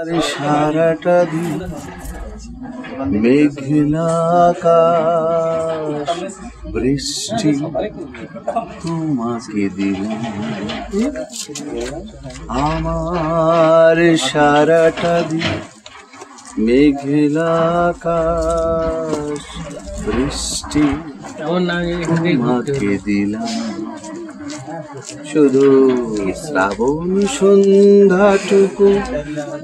আরে সারাটা দিন মেঘলা আকাশ, বৃষ্টি তোমাকে দিলাম। আমার সারাটা দিন মেঘলা আকাশ, বৃষ্টি তোমাকে দিলাম। শুধু শ্রাবণ সন্ধ্যাটুকু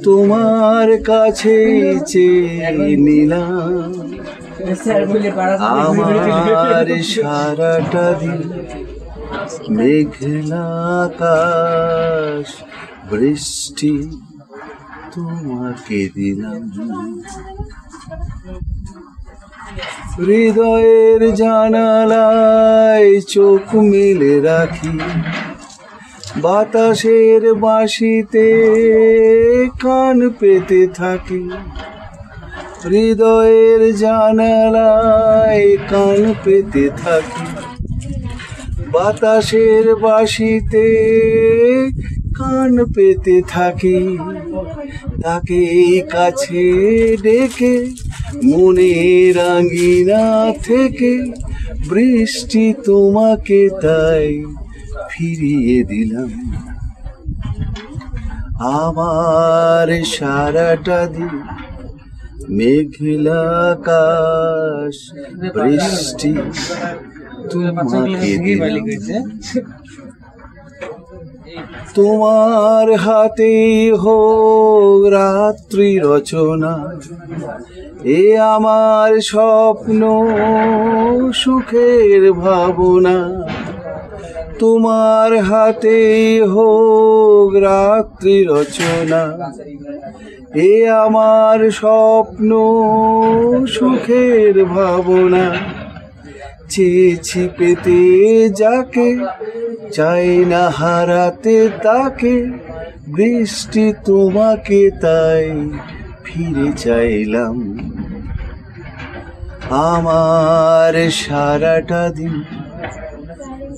তোমার কাছে চেয়ে নিলাম। আমার সারাটা দিন মেঘলা আকাশ, বৃষ্টি তোমাকে দিলাম। হৃদয়ের জানালায় চোখ মেলে রাখি, বাতাসের বাঁশিতে কান পেতে থাকি। হৃদয়ের জানালায় কান পেতে থাকি, বাতাসের বাঁশিতে কান পেতে থাকি। তাকে কাছে ডেকে মনের আঙিনা থেকে বৃষ্টি তোমাকে তাই ফিরিয়ে দিলাম। আমার সারাটা দিন মেঘলা আকাশ, বৃষ্টি তোমাকে দিলাম। তোমার হাতে হোক রাত্রি রচনা, এ আমার স্বপ্ন সুখের ভাবনা। তোমার হাতে হোক রাত্রি রচনা, এ আমার স্বপ্ন সুখের ভাবনা। চেয়েছি পেতে যাকে, চাই না হারাতে তাকে, বৃষ্টি তোমাকে তাই ফিরে চাইলাম। আমার সারাটা দিন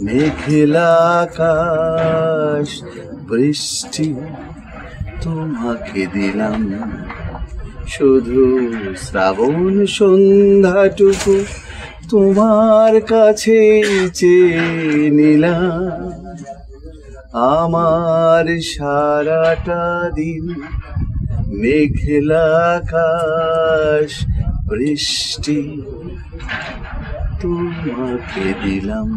মেঘলা আকাশ, বৃষ্টি তোমাকে দিলাম। শুধু শ্রাবণ সন্ধ্যাটুকু তোমার কাছে চেয়ে নিলাম। আমার সারাটা দিন মেঘলা আকাশ, বৃষ্টি তোমাকে দিলাম।